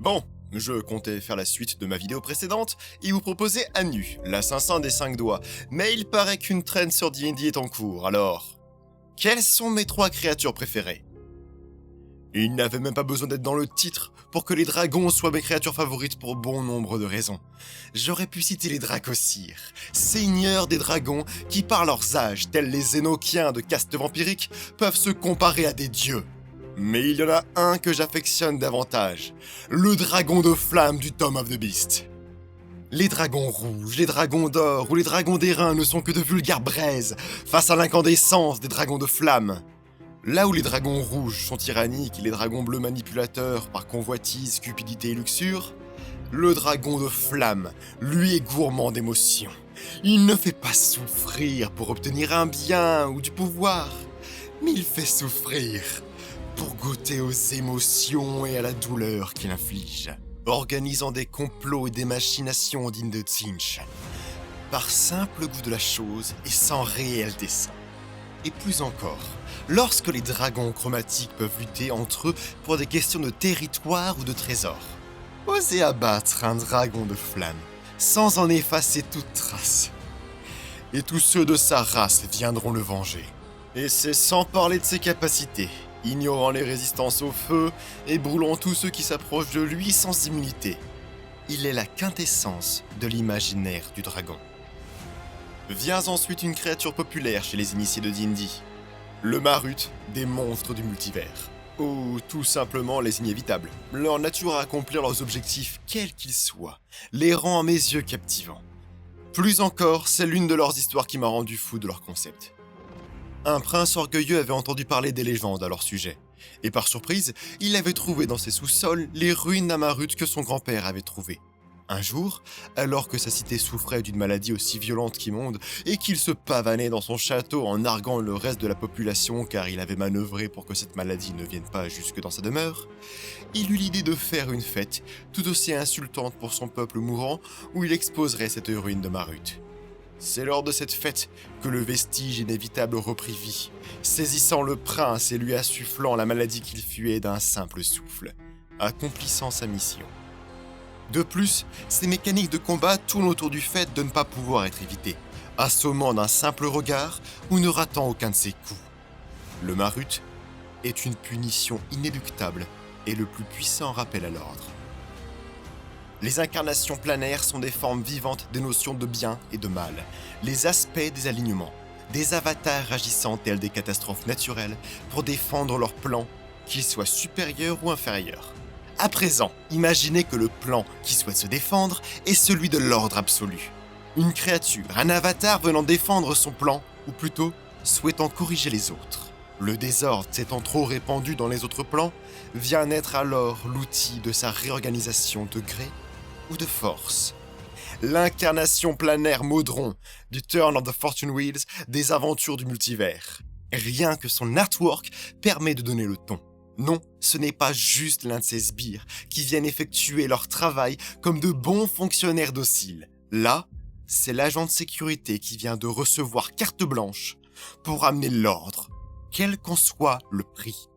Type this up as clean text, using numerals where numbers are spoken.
Bon, je comptais faire la suite de ma vidéo précédente et vous proposer Anu, l'assassin des 5 doigts, mais il paraît qu'une traîne sur D&D est en cours, alors... Quelles sont mes 3 créatures préférées? Il n'avait même pas besoin d'être dans le titre pour que les dragons soient mes créatures favorites pour bon nombre de raisons. J'aurais pu citer les Dracossires, seigneurs des dragons qui par leurs âges, tels les Énochiens de caste vampirique, peuvent se comparer à des dieux. Mais il y en a un que j'affectionne davantage, le dragon de flamme du Tome of the Beast. Les dragons rouges, les dragons d'or ou les dragons d'airain ne sont que de vulgaires braises face à l'incandescence des dragons de flamme. Là où les dragons rouges sont tyranniques et les dragons bleus manipulateurs par convoitise, cupidité et luxure, le dragon de flamme, lui, est gourmand d'émotions. Il ne fait pas souffrir pour obtenir un bien ou du pouvoir, mais il fait souffrir pour goûter aux émotions et à la douleur qu'il inflige, organisant des complots et des machinations dignes de Tzeentch, par simple goût de la chose et sans réel dessein. Et plus encore, lorsque les dragons chromatiques peuvent lutter entre eux pour des questions de territoire ou de trésor. Osez abattre un dragon de flamme, sans en effacer toute trace. Et tous ceux de sa race viendront le venger. Et c'est sans parler de ses capacités, ignorant les résistances au feu et brûlant tous ceux qui s'approchent de lui sans immunité. Il est la quintessence de l'imaginaire du dragon. Vient ensuite une créature populaire chez les initiés de D&D. Le Marut des monstres du multivers. Ou tout simplement les inévitables. Leur nature à accomplir leurs objectifs, quels qu'ils soient, les rend à mes yeux captivants. Plus encore, c'est l'une de leurs histoires qui m'a rendu fou de leur concept. Un prince orgueilleux avait entendu parler des légendes à leur sujet. Et par surprise, il avait trouvé dans ses sous-sols les ruines d'un Marut que son grand-père avait trouvées. Un jour, alors que sa cité souffrait d'une maladie aussi violente qu'immonde et qu'il se pavanait dans son château en narguant le reste de la population car il avait manœuvré pour que cette maladie ne vienne pas jusque dans sa demeure, il eut l'idée de faire une fête tout aussi insultante pour son peuple mourant où il exposerait cette ruine de Marut. C'est lors de cette fête que le vestige inévitable reprit vie, saisissant le prince et lui insufflant la maladie qu'il fuyait d'un simple souffle, accomplissant sa mission. De plus, ces mécaniques de combat tournent autour du fait de ne pas pouvoir être évitées, assommant d'un simple regard ou ne ratant aucun de ses coups. Le Marut est une punition inéluctable et le plus puissant rappel à l'ordre. Les incarnations planaires sont des formes vivantes des notions de bien et de mal, les aspects des alignements, des avatars agissant tels des catastrophes naturelles pour défendre leur plan, qu'ils soient supérieurs ou inférieurs. À présent, imaginez que le plan qui souhaite se défendre est celui de l'ordre absolu. Une créature, un avatar venant défendre son plan, ou plutôt souhaitant corriger les autres. Le désordre s'étant trop répandu dans les autres plans, vient naître alors l'outil de sa réorganisation de gré ou de force. L'incarnation planaire Maudron, du Turn of the Fortune Wheels, des aventures du multivers. Rien que son artwork permet de donner le ton. Non, ce n'est pas juste l'un de ces sbires qui viennent effectuer leur travail comme de bons fonctionnaires dociles. Là, c'est l'agent de sécurité qui vient de recevoir carte blanche pour amener l'ordre, quel qu'en soit le prix.